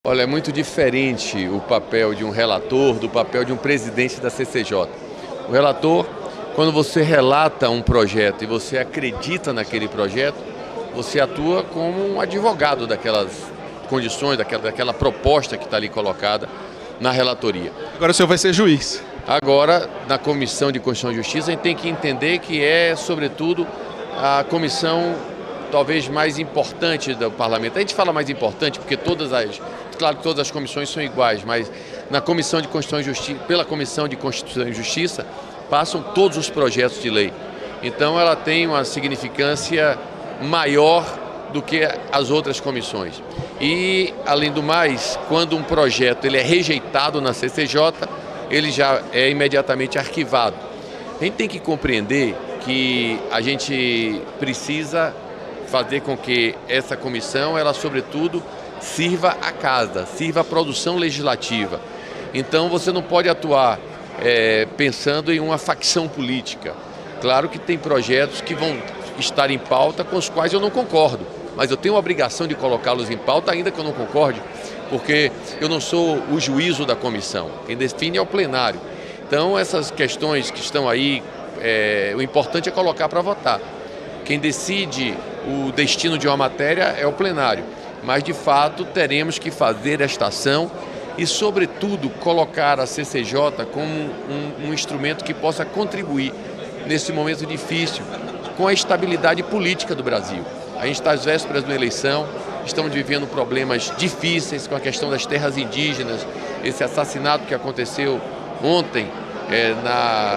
Olha, é muito diferente o papel de um relator do papel de um presidente da CCJ. O relator, quando você relata um projeto e você acredita naquele projeto, você atua como um advogado daquelas condições, daquela proposta que está ali colocada na relatoria. Agora o senhor vai ser juiz. Agora, na Comissão de Constituição e Justiça, a gente tem que entender que é, sobretudo, a comissão talvez mais importante do parlamento. A gente fala mais importante porque claro que todas as comissões são iguais, mas na Comissão de Constituição e Justiça, pela Comissão de Constituição e Justiça, passam todos os projetos de lei. Então ela tem uma significância maior do que as outras comissões. E, além do mais, quando um projeto ele é rejeitado na CCJ, ele já é imediatamente arquivado. A gente tem que compreender que a gente precisa fazer com que essa comissão, ela sobretudo, sirva a casa, sirva a produção legislativa. Então você não pode atuar pensando em uma facção política. Claro que tem projetos que vão estar em pauta com os quais eu não concordo, mas eu tenho a obrigação de colocá-los em pauta ainda que eu não concorde, porque eu não sou o juízo da comissão, quem define é o plenário. Então essas questões que estão aí, o importante é colocar para votar. Quem decide o destino de uma matéria é o plenário, mas de fato teremos que fazer esta ação e, sobretudo, colocar a CCJ como um instrumento que possa contribuir nesse momento difícil com a estabilidade política do Brasil. A gente está às vésperas de uma eleição, estamos vivendo problemas difíceis com a questão das terras indígenas, esse assassinato que aconteceu ontem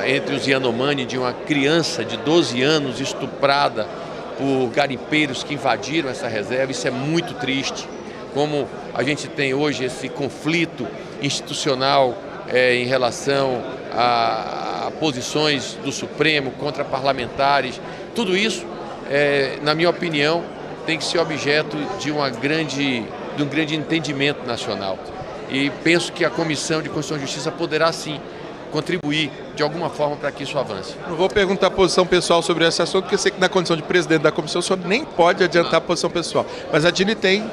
entre os Yanomami de uma criança de 12 anos estuprada por garimpeiros que invadiram essa reserva. Isso é muito triste, como a gente tem hoje esse conflito institucional em relação a posições do Supremo contra parlamentares. Tudo isso, na minha opinião, tem que ser objeto de um grande entendimento nacional. E penso que a Comissão de Constituição e Justiça poderá, sim, contribuir de alguma forma para que isso avance. Não vou perguntar a posição pessoal sobre esse assunto, porque eu sei que na condição de presidente da comissão o senhor nem pode adiantar a posição pessoal. Mas a Dini tem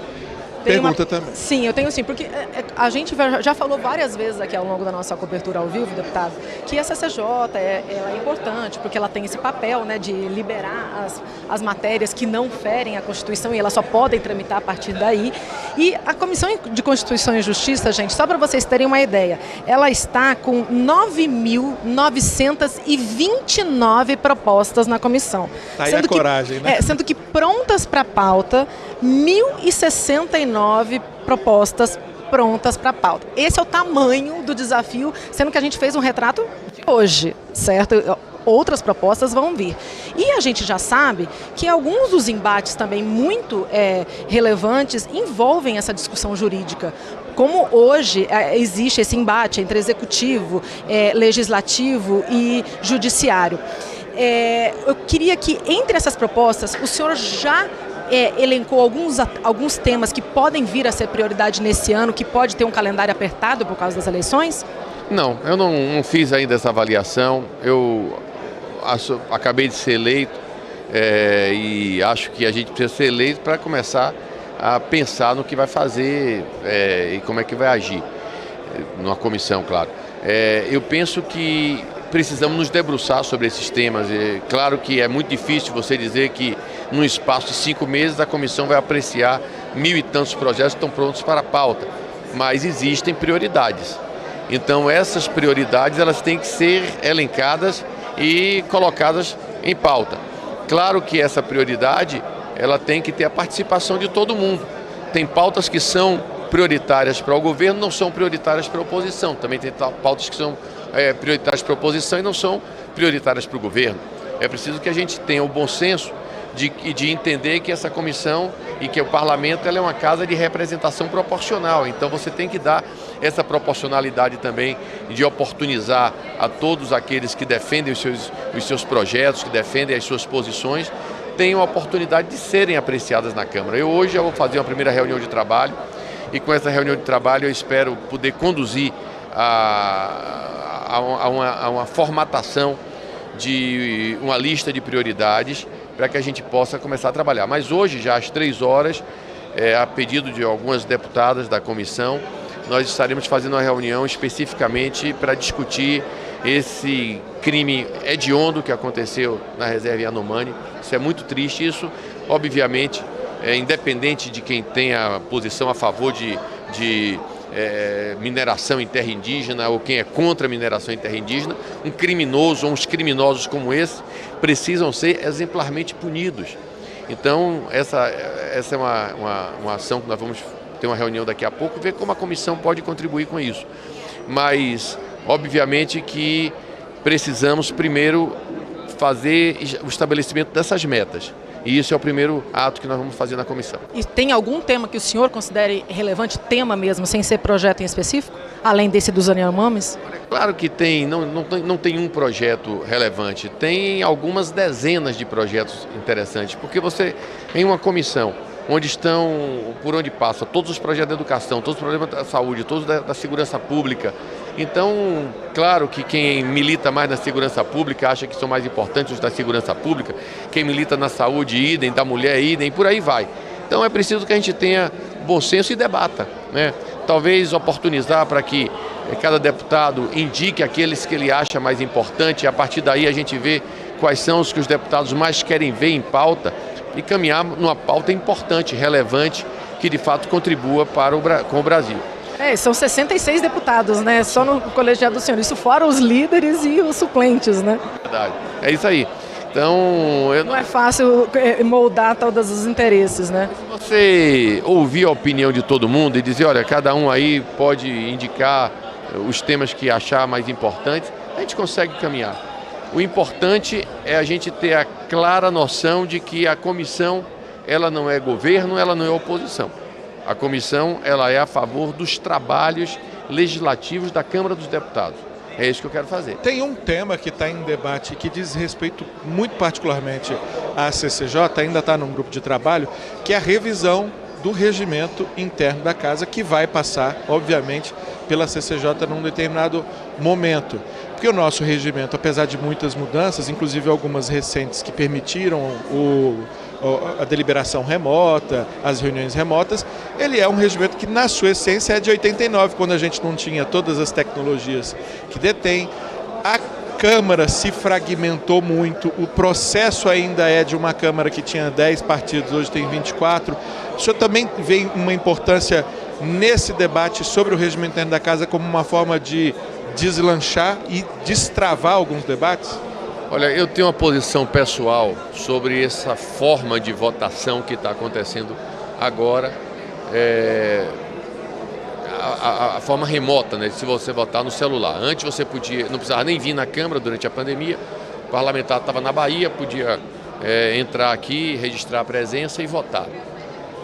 pergunta também. Sim, eu tenho sim, porque a gente já falou várias vezes aqui ao longo da nossa cobertura ao vivo, deputado, que a CCJ ela é importante, porque ela tem esse papel, né, de liberar as matérias que não ferem a Constituição e elas só podem tramitar a partir daí. E a Comissão de Constituição e Justiça, gente, só para vocês terem uma ideia, ela está com 9.929 propostas na comissão. Tá aí a coragem, né? Sendo que prontas para pauta, 1.069 propostas prontas para pauta. Esse é o tamanho do desafio, sendo que a gente fez um retrato de hoje, certo? Outras propostas vão vir. E a gente já sabe que alguns dos embates também muito relevantes envolvem essa discussão jurídica. Como hoje existe esse embate entre executivo, legislativo e judiciário. Eu queria que, entre essas propostas, o senhor já elencou alguns temas que podem vir a ser prioridade nesse ano, que pode ter um calendário apertado por causa das eleições? Não, eu não fiz ainda essa avaliação. Eu acabei de ser eleito e acho que a gente precisa ser eleito para começar a pensar no que vai fazer e como é que vai agir, numa comissão, claro. Eu penso que precisamos nos debruçar sobre esses temas. Claro que é muito difícil você dizer que num espaço de 5 meses a comissão vai apreciar 1.000 e tantos projetos que estão prontos para a pauta, mas existem prioridades. Então essas prioridades elas têm que ser elencadas e colocadas em pauta. Claro que essa prioridade ela tem que ter a participação de todo mundo. Tem pautas que são prioritárias para o governo, não são prioritárias para a oposição. Também tem pautas que são prioritárias para a oposição e não são prioritárias para o governo. É preciso que a gente tenha o bom senso de entender que essa comissão e que o parlamento ela é uma casa de representação proporcional. Então você tem que dar essa proporcionalidade também de oportunizar a todos aqueles que defendem os seus projetos, que defendem as suas posições, tenham a oportunidade de serem apreciadas na Câmara. Hoje eu vou fazer uma primeira reunião de trabalho e com essa reunião de trabalho eu espero poder conduzir a uma formatação de uma lista de prioridades para que a gente possa começar a trabalhar. Mas hoje, já às 3 horas, a pedido de algumas deputadas da comissão, nós estaremos fazendo uma reunião especificamente para discutir esse crime hediondo que aconteceu na reserva Yanomami. Isso é muito triste. Isso, obviamente, independente de quem tenha posição a favor de mineração em terra indígena ou quem é contra a mineração em terra indígena, um criminoso ou uns criminosos como esse precisam ser exemplarmente punidos. Então, essa é uma ação que nós vamos ter uma reunião daqui a pouco, ver como a comissão pode contribuir com isso. Mas, obviamente, que precisamos primeiro fazer o estabelecimento dessas metas. E isso é o primeiro ato que nós vamos fazer na comissão. E tem algum tema que o senhor considere relevante, tema mesmo, sem ser projeto em específico, além desse dos Yanomamis? Claro que tem, não tem um projeto relevante, tem algumas dezenas de projetos interessantes, porque você, em uma comissão, onde estão, por onde passa, todos os projetos de educação, todos os problemas da saúde, todos da segurança pública. Então, claro que quem milita mais na segurança pública acha que são mais importantes os da segurança pública, quem milita na saúde, idem, da mulher, idem, por aí vai. Então é preciso que a gente tenha bom senso e debata, né? Talvez oportunizar para que cada deputado indique aqueles que ele acha mais importante, e a partir daí a gente vê quais são os que os deputados mais querem ver em pauta, e caminhar numa pauta importante, relevante, que de fato contribua com o Brasil. São 66 deputados, né? Só no colegiado do senhor. Isso fora os líderes e os suplentes, né? Verdade. É isso aí. Então, não é fácil moldar todos os interesses, né? Se você ouvir a opinião de todo mundo e dizer, olha, cada um aí pode indicar os temas que achar mais importantes, a gente consegue caminhar. O importante é a gente ter a clara noção de que a comissão, ela não é governo, ela não é oposição. A comissão, ela é a favor dos trabalhos legislativos da Câmara dos Deputados. É isso que eu quero fazer. Tem um tema que está em debate que diz respeito muito particularmente à CCJ, ainda está num grupo de trabalho, que é a revisão do regimento interno da casa, que vai passar, obviamente, pela CCJ num determinado momento. Porque o nosso regimento, apesar de muitas mudanças, inclusive algumas recentes que permitiram a deliberação remota, as reuniões remotas, ele é um regimento que, na sua essência, é de 89, quando a gente não tinha todas as tecnologias que detém. A Câmara se fragmentou muito, o processo ainda é de uma Câmara que tinha 10 partidos, hoje tem 24. O senhor também vê uma importância nesse debate sobre o regimento interno da Casa como uma forma de deslanchar e destravar alguns debates? Olha, eu tenho uma posição pessoal sobre essa forma de votação que está acontecendo agora, a forma remota, né, se você votar no celular. Antes você não precisava nem vir na Câmara durante a pandemia, o parlamentar estava na Bahia, podia entrar aqui, registrar a presença e votar.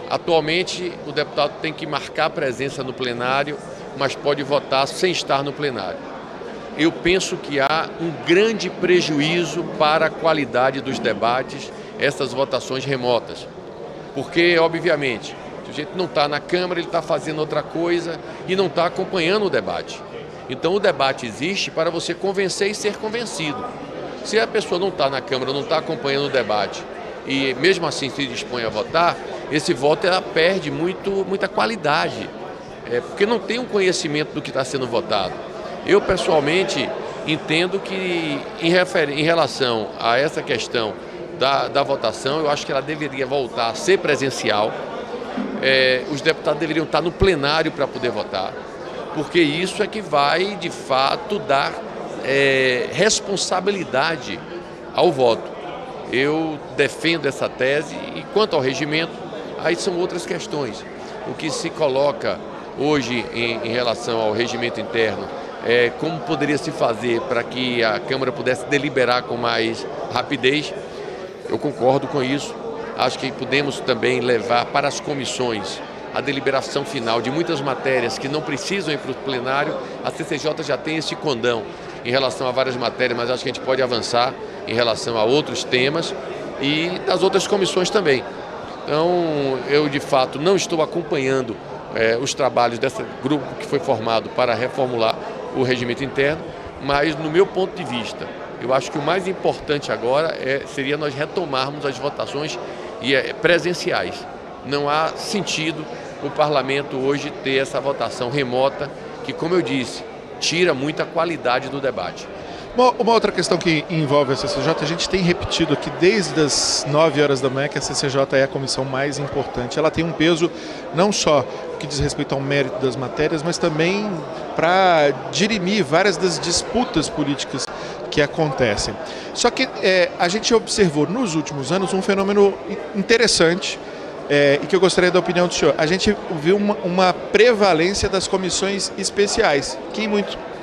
Atualmente, o deputado tem que marcar a presença no plenário, mas pode votar sem estar no plenário. Eu penso que há um grande prejuízo para a qualidade dos debates, essas votações remotas. Porque, obviamente, se o sujeito não está na Câmara, ele está fazendo outra coisa e não está acompanhando o debate. Então, o debate existe para você convencer e ser convencido. Se a pessoa não está na Câmara, não está acompanhando o debate e mesmo assim se dispõe a votar, esse voto ela perde muita qualidade, porque não tem um conhecimento do que está sendo votado. Eu, pessoalmente, entendo que, em relação a essa questão da votação, eu acho que ela deveria voltar a ser presencial. Os deputados deveriam estar no plenário para poder votar, porque isso é que vai, de fato, dar responsabilidade ao voto. Eu defendo essa tese e, quanto ao regimento, aí são outras questões. O que se coloca hoje em relação ao regimento interno, como poderia se fazer para que a Câmara pudesse deliberar com mais rapidez. Eu concordo com isso. Acho que podemos também levar para as comissões a deliberação final de muitas matérias que não precisam ir para o plenário. A CCJ já tem esse condão em relação a várias matérias, mas acho que a gente pode avançar em relação a outros temas e das outras comissões também. Então, eu de fato não estou acompanhando os trabalhos desse grupo que foi formado para reformular o regimento interno, mas no meu ponto de vista, eu acho que o mais importante agora seria nós retomarmos as votações presenciais. não há sentido o parlamento hoje ter essa votação remota, que, como eu disse, tira muita qualidade do debate. Uma outra questão que envolve a CCJ, a gente tem repetido aqui desde as 9 horas da manhã que a CCJ é a comissão mais importante. Ela tem um peso não só que diz respeito ao mérito das matérias, mas também para dirimir várias das disputas políticas que acontecem. Só que a gente observou nos últimos anos um fenômeno interessante e que eu gostaria da opinião do senhor. A gente viu uma prevalência das comissões especiais, que em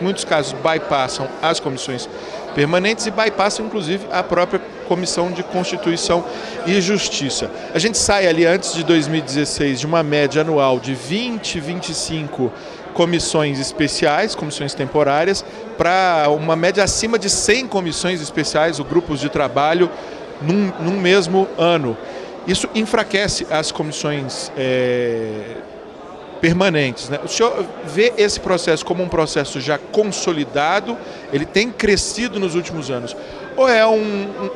muitos casos bypassam as comissões permanentes e bypassam inclusive a própria Comissão de Constituição e Justiça. A gente sai ali antes de 2016 de uma média anual de 20, 25 comissões especiais, comissões temporárias, para uma média acima de 100 comissões especiais ou grupos de trabalho num mesmo ano. Isso enfraquece as comissões permanentes, né? O senhor vê esse processo como um processo já consolidado, ele tem crescido nos últimos anos, ou é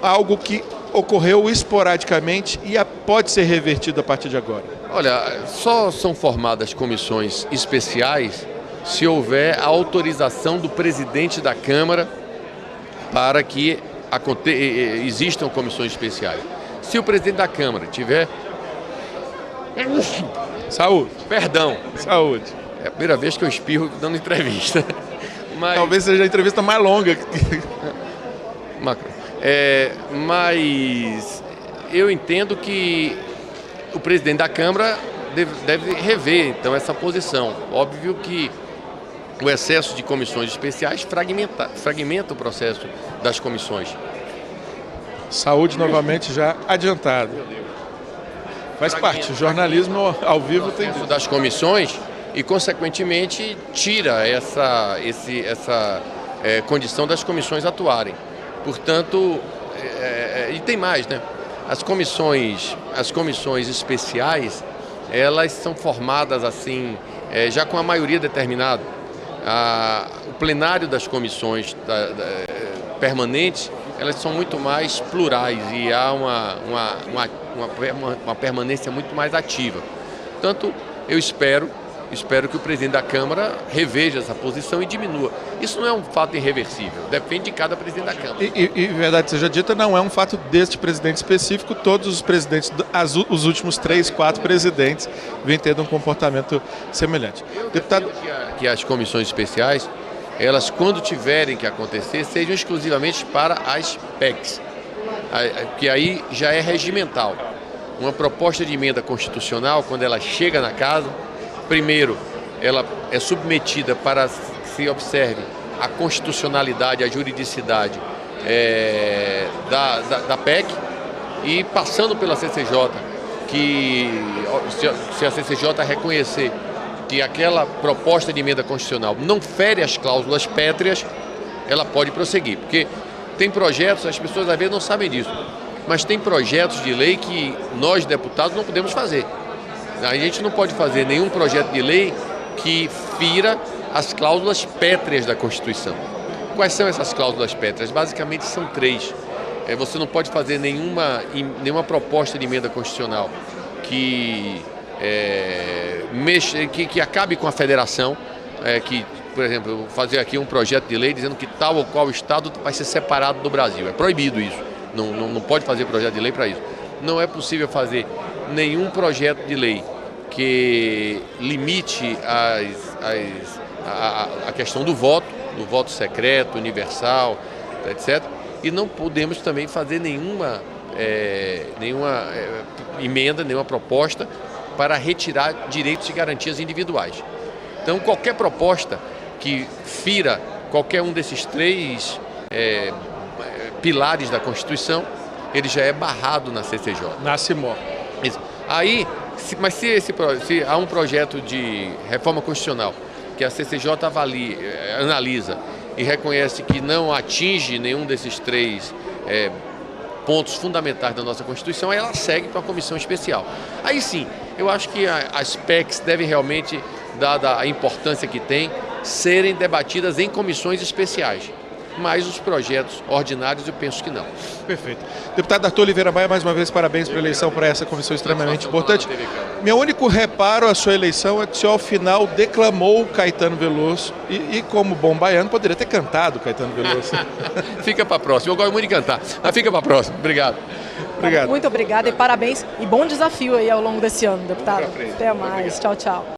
algo que ocorreu esporadicamente e pode ser revertido a partir de agora? Olha, só são formadas comissões especiais se houver a autorização do presidente da Câmara para que existam comissões especiais. Se o presidente da Câmara tiver... Saúde. Perdão. Saúde. É a primeira vez que eu espirro dando entrevista. Mas... Talvez seja a entrevista mais longa. Macron. Mas eu entendo que o presidente da Câmara deve rever, então, essa posição. Óbvio que o excesso de comissões especiais fragmenta o processo das comissões. Saúde novamente já adiantado. Faz parte, o jornalismo ao vivo tem isso das comissões e, consequentemente, tira essa condição das comissões atuarem. Portanto, e tem mais, né? As comissões especiais, elas são formadas assim, já com a maioria determinada. O plenário das comissões permanentes, elas são muito mais plurais e há uma permanência muito mais ativa. Portanto, eu espero que o presidente da Câmara reveja essa posição e diminua. Isso não é um fato irreversível, depende de cada presidente da Câmara. E verdade seja dita, não é um fato deste presidente específico, todos os presidentes, os últimos 3, 4 presidentes vêm tendo um comportamento semelhante. Deputado, que as comissões especiais, elas, quando tiverem que acontecer, sejam exclusivamente para as PECs, que aí já é regimental. Uma proposta de emenda constitucional, quando ela chega na casa, primeiro, ela é submetida para que se observe a constitucionalidade, a juridicidade da PEC e passando pela CCJ, que se a CCJ reconhecer que aquela proposta de emenda constitucional não fere as cláusulas pétreas, ela pode prosseguir. Porque tem projetos, as pessoas às vezes não sabem disso, mas tem projetos de lei que nós, deputados, não podemos fazer. A gente não pode fazer nenhum projeto de lei que fira as cláusulas pétreas da Constituição. Quais são essas cláusulas pétreas? Basicamente são 3. Você não pode fazer nenhuma proposta de emenda constitucional que acabe com a federação, por exemplo, fazer aqui um projeto de lei dizendo que tal ou qual estado vai ser separado do Brasil. É proibido isso. Não pode fazer projeto de lei para isso. Não é possível fazer nenhum projeto de lei que limite a questão do voto secreto, universal, etc. E não podemos também fazer nenhuma emenda, nenhuma proposta para retirar direitos e garantias individuais. Então, qualquer proposta que fira qualquer um desses 3 pilares da Constituição, ele já é barrado na CCJ. Nasce morto. Isso. Aí, se há um projeto de reforma constitucional que a CCJ analisa e reconhece que não atinge nenhum desses 3 pontos fundamentais da nossa Constituição, aí ela segue para a comissão especial. Aí sim, eu acho que as PECs devem realmente, dada a importância que tem, serem debatidas em comissões especiais. mas os projetos ordinários eu penso que não. Perfeito. Deputado Arthur Oliveira Maia, mais uma vez, parabéns pela eleição para essa comissão extremamente importante. Meu único reparo à sua eleição é que o senhor, ao final, declamou Caetano Veloso e como bom baiano, poderia ter cantado Caetano Veloso. Fica para a próxima. Eu gosto muito de cantar, mas fica para a próxima. Obrigado. Muito obrigada e parabéns e bom desafio aí ao longo desse ano, deputado. Até mais. Tchau, tchau.